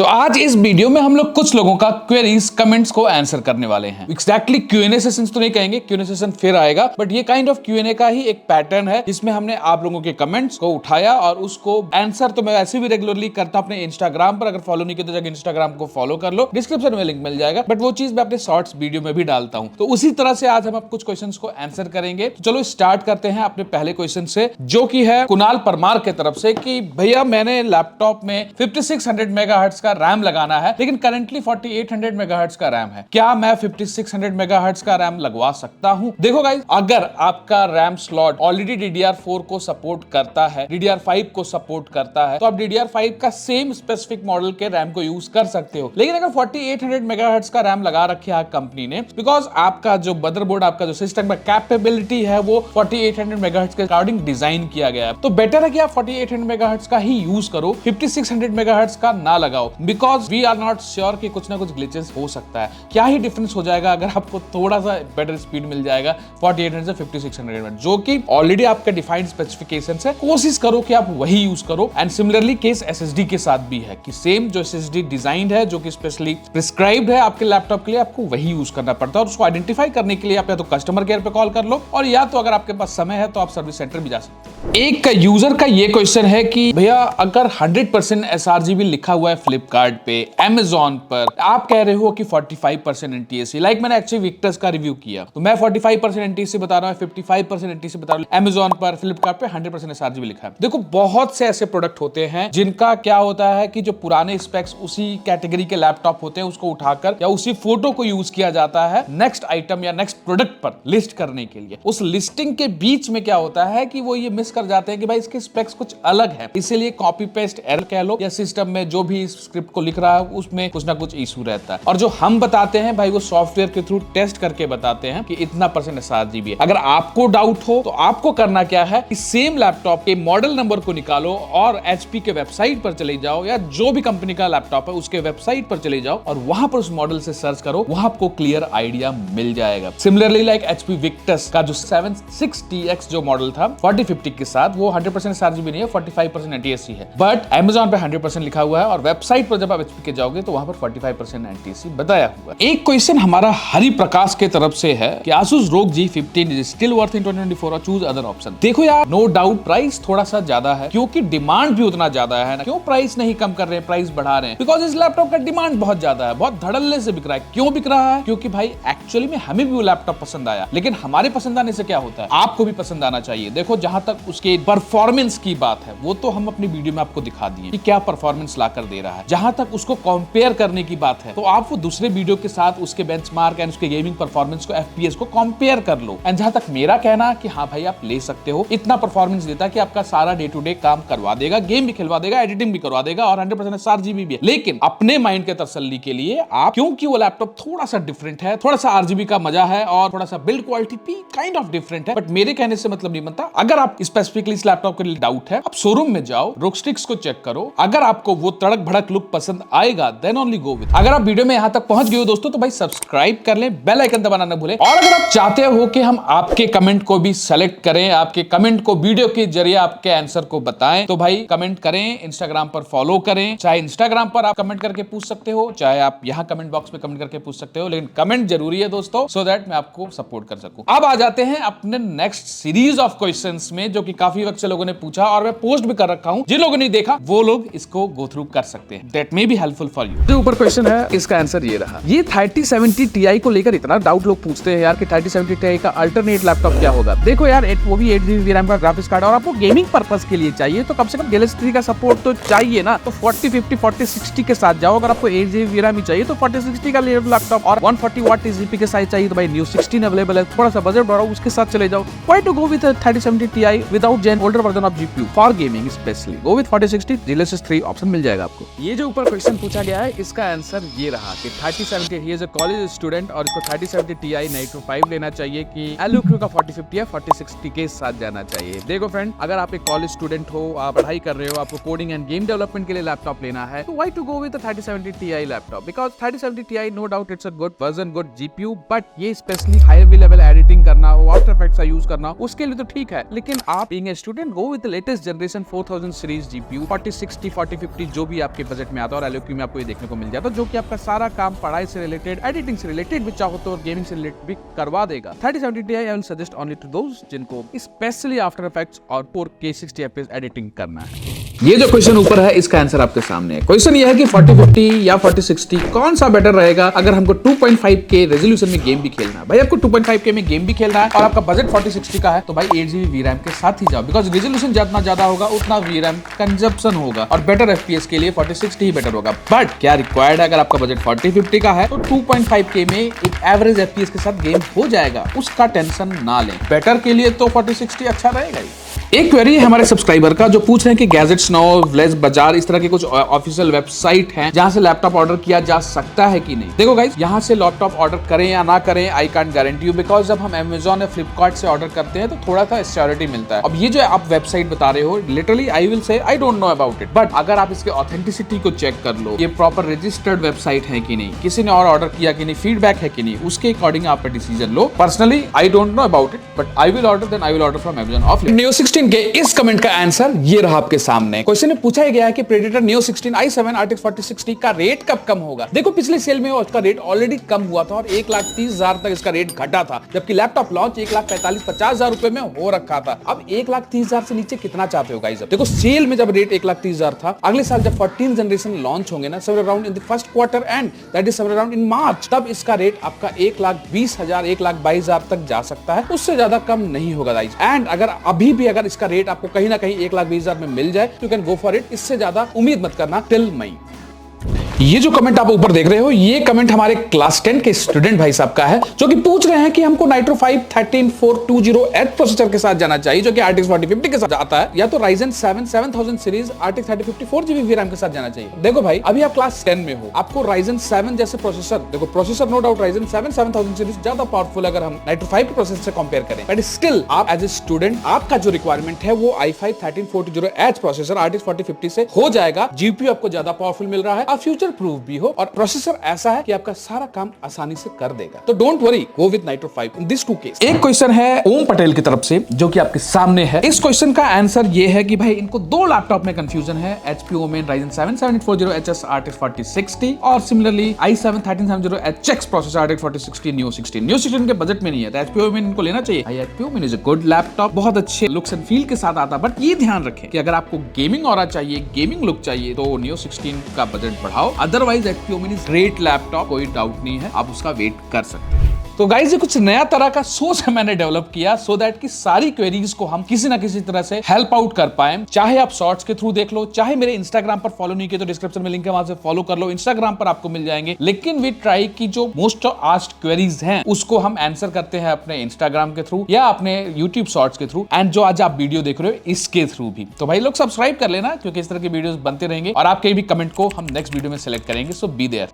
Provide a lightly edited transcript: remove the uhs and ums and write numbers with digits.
तो आज इस वीडियो में हम लोग कुछ लोगों का क्वेरीज कमेंट्स को आंसर करने वाले हैं। एग्जैक्टली क्यूएनए सेशंस तो नहीं कहेंगे, क्यूएनए सेशन फिर आएगा, बट ये काइंड ऑफ क्यूएनए का ही एक पैटर्न है जिसमें हमने आप लोगों के कमेंट्स को उठाया और उसको आंसर तो मैं वैसे भी रेगुलरली करता हूं अपने इंस्टाग्राम पर। अगर फॉलो नहीं किया तो जाकर इंस्टाग्राम को फॉलो कर लो, डिस्क्रिप्शन में लिंक मिल जाएगा, बट वो चीज मैं अपने शॉर्ट्स वीडियो में भी डालता हूं। तो उसी तरह से आज हम कुछ क्वेश्चंस को आंसर करेंगे। तो चलो स्टार्ट करते हैं अपने पहले क्वेश्चन से, जो कि है कुणाल परमार के तरफ से कि भैया मैंने लैपटॉप में 5600 मेगाहर्ट्ज का रैम लगाना है लेकिन करंटली 4800 मेगाहर्ट्ज का रैम है, क्या मैं 5600 मेगाहर्ट्ज का रैम लगवा सकता हूं? देखो गाइस, अगर आपका रैम स्लॉट ऑलरेडी DDR4 को सपोर्ट करता है, DDR5 को सपोर्ट करता है, तो आप DDR5 का सेम स्पेसिफिक मॉडल के रैम को यूज कर सकते हो। लेकिन अगर 4800 मेगाहर्ट्ज का रैम लगा रखा है कंपनी ने, बिकॉज आपका जो मदरबोर्ड, आपका जो सिस्टम का कैपेबिलिटी है वो 4800 मेगाहर्ट्ज के अकॉर्डिंग डिजाइन किया गया है, तो बेटर है कि आप 4800 मेगाहर्ट्ज का ही यूज करो, 5600 मेगाहर्ट्ज का ना लगाओ, because we are not sure कि कुछ ना कुछ ग्लिचेस हो सकता है। क्या ही डिफरेंस हो जाएगा अगर आपको थोड़ा सा बेटर स्पीड मिल जाएगा 4800 से 5600 में, जो कि ऑलरेडी आपका डिफाइंड स्पेसिफिकेशन है। कोशिश करो कि आप वही यूज करो। एंड सिमिलरली केस SSD के साथ भी है कि सेम जो SSD डिजाइन है, जो कि स्पेशली प्रिस्क्राइब्ड है आपके लैपटॉप के लिए, आपको वही यूज करना पड़ता है। और उसको आइडेंटिफाई करने के लिए आप या तो कस्टमर केयर पे कॉल कर लो, और या तो अगर आपके पास समय है तो आप सर्विस सेंटर भी जा सकते हो। एक यूजर का ये क्वेश्चन है कि भैया अगर 100% sRGB लिखा हुआ है फ्लिपकार्ट पे, Amazon पर आप कह रहे हो कि 45% NTSC, लाइक मैंने एक्चुअली विक्टर्स का रिव्यू किया तो मैं 45% NTSC बता रहा हूं, 55% NTSC बता रहा हूं, Amazon पर, फ्लिपकार्ट पे 100% sRGB लिखा है। देखो बहुत से ऐसे प्रोडक्ट होते हैं जिनका क्या होता है कि जो पुराने स्पेक्स उसी कैटेगरी के लैपटॉप होते हैं उसको उठाकर या उसी फोटो को यूज किया जाता है नेक्स्ट आइटम या नेक्स्ट प्रोडक्ट पर लिस्ट करने के लिए। उस लिस्टिंग के बीच में क्या होता है कि वो ये मिस कर जाते हैं कि भाई इसके स्पेक्स कुछ अलग है, इसीलिए कॉपी पेस्ट एरर कह लो, या सिस्टम में जो भी स्क्रिप्ट को लिख रहा है उसमें कुछ ना कुछ इशू रहता है। और जो हम बताते हैं भाई वो सॉफ्टवेयर के थ्रू टेस्ट करके बताते हैं कि इतना % sRGB है। अगर आपको डाउट हो तो आपको करना क्या है कि सेम लैपटॉप के मॉडल नंबर को निकालो और HP के वेबसाइट पर चले जाओ, या जो भी कंपनी का लैपटॉप है उसके वेबसाइट पर चले जाओ और वहां पर उस मॉडल से सर्च करो, वहां आपको क्लियर आइडिया मिल जाएगा। सिमिलरली लाइक HP विक्टस का जो 76TX जो मॉडल था 4050 के साथ, वो 100% sRGB नहीं है, 45% NTSC है, बट Amazon पे 100% लिखा हुआ है और वेबसाइट पर जब आप HP के जाओगे तो वहां पर 45% NTSC बताया हुआ है। एक क्वेश्चन हमारा हरि प्रकाश के तरफ से है कि Asus ROG G15 is still worth in 2024 और चूज अदर ऑप्शन। देखो यार, नो डाउट प्राइस थोड़ा सा ज्यादा है क्योंकि डिमांड भी उतना ज्यादा है ना। क्यों प्राइस नहीं कम कर रहे हैं, प्राइस बढ़ा रहे हैं? बिकॉज इस लैपटॉप का डिमांड बहुत ज्यादा है, बहुत धड़ल्ले से बिक रहा है। क्यों बिक रहा है? क्योंकि भाई एक्चुअली में हमें भी वो लैपटॉप पसंद आया, लेकिन हमारे पसंद आने से क्या होता है, आपको भी पसंद आना चाहिए। देखो जहां तक उसके परफॉर्मेंस की बात है वो तो हम अपनी वीडियो में आपको दिखा दिए कि क्या परफॉर्मेंस लाकर दे रहा है। जहां तक उसको कंपेयर करने की बात है तो आप वो दूसरे वीडियो के साथ उसके बेंचमार्क एंड उसके गेमिंग परफॉर्मेंस को, FPS को कंपेयर कर लो। एंड जहां तक मेरा कहना कि हाँ भाई आप ले सकते हो, इतना परफॉर्मेंस देता है कि आपका सारा डे टू डे काम करवा देगा, गेम भी खिलवा देगा, एडिटिंग भी करवा देगा और 100% sRGB भी है। लेकिन अपने माइंड के तसल्ली के लिए आप, क्योंकि वो लैपटॉप थोड़ा सा डिफरेंट है, थोड़ा सा RGB का मजा है और थोड़ा सा बिल्ड क्वालिटी भी काइंड ऑफ डिफरेंट है, बट मेरे कहने से मतलब नहीं बनता। अगर आप स्पेसिफिकली इस लैपटॉप के लिए डाउट है, आप शोरूम में जाओ, रोकस्टिक्स को चेक करो, अगर आपको वो तड़क भड़क लुक पसंद आएगा देन ओनली गो विद। अगर आप वीडियो में यहां तक पहुंच गए हो दोस्तों तो भाई सब्सक्राइब कर लें, बेल आइकन दबाना ना भूलें। और अगर आप चाहते हो कि हम आपके कमेंट को भी सेलेक्ट करें, आपके कमेंट को वीडियो के जरिए आपके आंसर को बताएं, तो भाई कमेंट करें, इंस्टाग्राम पर फॉलो करें। चाहे इंस्टाग्राम पर आप कमेंट करके पूछ सकते हो, चाहे आप यहां कमेंट बॉक्स में कमेंट करके पूछ सकते हो, लेकिन कमेंट जरूरी है दोस्तों, सो दैट मैं आपको सपोर्ट कर सकूं। अब आ जाते हैं अपने नेक्स्ट सीरीज ऑफ क्वेश्चंस में, जो कि काफी वक्त से लोगों ने पूछा और मैं पोस्ट भी कर रखा हूं। जिन लोगों ने देखा वो लोग इसको गो थ्रू कर सकते हैं, that may be helpful for you. जो ऊपर क्वेश्चन है इसका आंसर ये रहा। ये 3070 Ti को लेकर इतना डाउट लोग पूछते हैं यार कि 3070 Ti का अल्टरनेट लैपटॉप क्या होगा। देखो यार, वो भी 8GB RAM का ग्राफिक्स कार्ड और आपको गेमिंग पर्पस के लिए चाहिए तो कम से कम DLSS 3 का सपोर्ट तो चाहिए ना। तो 4050 4060 के साथ जाओ। अगर आपको 8GB RAM ही चाहिए तो 4060 का लैपटॉप और 140 वाट GPU के साथ चाहिए तो भाई Neo 16 अवेलेबल है। थोड़ा सा बजट बढ़ाओ, उसके साथ चले जाओ। Why to go with a 3070 Ti without Gen older version of GPU for gaming especially? Go with 4060 DLSS 3 option मिल जाएगा आपको। ये जो ऊपर क्वेश्चन पूछा गया है इसका आंसर ये रहा कि 3070 he is a college student और इसको 3070 Ti Nitro 5 लेना चाहिए कि Alucro का 4050 या 4060 के साथ जाना चाहिए। देखो फ्रेंड, अगर आप एक कॉलेज स्टूडेंट हो, आप पढ़ाई कर रहे हो, आपको कोडिंग एंड गेम डेवलपमेंट के लिए लैपटॉप लेना है तो why to go with the 3070 Ti laptop? Because 3070 Ti no doubt it's a good version, good GPU, but ये स्पेशली हाई लेवल एडिटिंग करना हो, आफ्टर इफेक्ट्स का यूज करना हो, उसके लिए तो ठीक है। लेकिन आप being a student go with the latest generation 4000 series GPU 4060 4050 जो भी आपके बजट वेबसाइट में आता है और एलओक्यू में आपको ये देखने को मिल जाता है, जो कि आपका सारा काम पढ़ाई से रिलेटेड, एडिटिंग से रिलेटेड भी चाहो तो गेमिंग से रिलेटेड भी करवा देगा। 3070 Ti I will suggest only to those जिनको स्पेशली आफ्टर इफेक्ट्स और 4K 60 FPS एडिटिंग करना है। ये जो क्वेश्चन ऊपर है इसका आंसर आपके सामने है। क्वेश्चन ये है कि 4050 या 4060 कौन सा बेटर रहेगा अगर हमको 2.5K रेजोल्यूशन में गेम भी खेलना है। भाई आपको 2.5K में गेम भी खेलना है और आपका बजट 4060 का है तो भाई 8GB VRAM के साथ ही जाओ, बिकॉज रेजोल्यूशन जितना ज्यादा होगा उतना VRAM कंजप्शन होगा और बेटर FPS के लिए 4060 ही बेटर होगा। बट क्या रिक्वायर्ड है, अगर आपका बजट 4050 का है तो 2.5K में एक एवरेज FPS के साथ गेम हो जाएगा, उसका टेंशन ना लें। बेटर के लिए तो 4060 अच्छा रहेगा ही। एक क्वेरी है हमारे सब्सक्राइबर का जो पूछ रहे हैं कि गैजेट्स नाउ, व्लेज बाजार, इस तरह के कुछ ऑफिशियल वेबसाइट हैं जहां से लैपटॉप ऑर्डर किया जा सकता है कि नहीं। देखो गाइस, यहां से लैपटॉप ऑर्डर करें या ना करें I can't guarantee you, because जब हम Amazon या फ्लिपकार्ट से ऑर्डर करते हैं तो थोड़ा सा सिक्योरिटी मिलता है। अब ये जो आप वेबसाइट बता रहे हो, literally I will say I don't know about it, but अगर आप इसके ऑथेंटिसिटी को चेक कर लो, ये प्रॉपर रजिस्टर्ड वेबसाइट है कि नहीं, किसी ने और ऑर्डर किया कि नहीं, फीडबैक है कि नहीं, उसके अकॉर्डिंग आप डिसीजन लो। Personally I don't know about it, but I will order, then I will order from Amazon of Neo 16 के इस कमेंट का आंसर ये रहा आपके सामने। क्वेश्चन में पूछा गया है कि प्रेडेटर Neo 16 i7 RTX 4060 का रेट कब कम होगा। देखो पिछले सेल में उसका रेट ऑलरेडी कम हुआ था और 1,30,000 तक इसका रेट घटा था, जबकि लैपटॉप लॉन्च 1,45,000 रुपए में हो रखा था। अब 1,30,000 से नीचे कितना चाहते हो गाइस। देखो सेल में जब रेट 1,30,000 था, अगले साल जब 14 जनरेशन लॉन्च होंगे ना, somewhere around in the first quarter and that is somewhere around in March, तब इसका रेट आपका 1,20,000 1,22,000 तक जा सकता है, उससे ज्यादा कम नहीं होगा गाइस। एंड अगर अभी भी अगर इसका रेट आपको कहीं ना कहीं 1,20,000 में मिल जाए तो you can go for it. इससे ज्यादा उम्मीद मत करना टिल मई। ये जो कमेंट आप ऊपर देख रहे हो, ये कमेंट हमारे क्लास 10 के स्टूडेंट भाई साहब का है, जो कि पूछ रहे हैं कि हमको नाइट्रो 5 13420H प्रोसेसर के साथ जाना चाहिए, जो कि RTX 4050 के साथ आता है, या तो Ryzen 7 7000 series RTX 3050 4GB VRAM के साथ जाना चाहिए। देखो भाई, अभी आप क्लास 10 में हो, आपको Ryzen 7 जैसे प्रोसेसर, देखो processor no doubt Ryzen 7 7000 series ज्यादा पावरफुल अगर हम नाइट्रो 5 के प्रोसेसर से कंपेयर करें, बट स्टिल आप एज ए स्टूडेंट आपका जो रिक्वायरमेंट है वो i5 13420H प्रोसेसर RTX 4050 से हो जाएगा। जीपीयू आपको ज्यादा पावरफुल मिल रहा है और फ्यूचर प्रूफ भी हो, और प्रोसेसर ऐसा है कि आपका सारा काम आसानी से कर देगा। तो don't worry, go with Nitro 5 in this two case. एक क्वेश्चन है ओम पटेल की तरफ से जो कि आपके सामने है। इस क्वेश्चन का आंसर ये है कि भाई इनको दो लैपटॉप में कंफ्यूजन है, HP Omen Ryzen 7 7840HS RTX 4060 और similarly i7 1370HX processor RTX 4060 Neo 16। Neo 16 के बजट में नहीं है तो HP Omen इनको लेना चाहिए। HP Omen is a good laptop, बहुत अच्छे लुक्स एंड फील के साथ आता है, बट ये ध्यान रखें कि अगर आपको गेमिंग ऑरा चाहिए, गेमिंग लुक चाहिए तो Neo 16 का बजट बढ़ाओ। Otherwise HP Omen is great laptop, कोई डाउट नहीं है, आप उसका वेट कर सकते हैं। तो गाइस, ये कुछ नया तरह का सोच है मैंने डेवलप किया सो दैट कि सारी क्वेरीज को हम किसी ना किसी तरह से हेल्प आउट कर पाए। चाहे आप शॉर्ट्स के थ्रू देख लो, चाहे मेरे इंस्टाग्राम पर फॉलो नहीं किए तो डिस्क्रिप्शन में लिंक है, वहां से फॉलो कर लो, इंस्टाग्राम पर आपको मिल जाएंगे। लेकिन वी ट्राई की जो मोस्ट आस्क्ड क्वेरीज हैं उसको हम आंसर करते हैं अपने इंस्टाग्राम के थ्रू या अपने यूट्यूब शॉर्ट्स के थ्रू, एंड जो आज आप वीडियो देख रहे हो इसके थ्रू भी। तो भाई लोग सब्सक्राइब कर लेना, क्योंकि इस तरह की वीडियोस बनते रहेंगे और आपके भी कमेंट को हम नेक्स्ट वीडियो में सिलेक्ट करेंगे। सो बी देयर।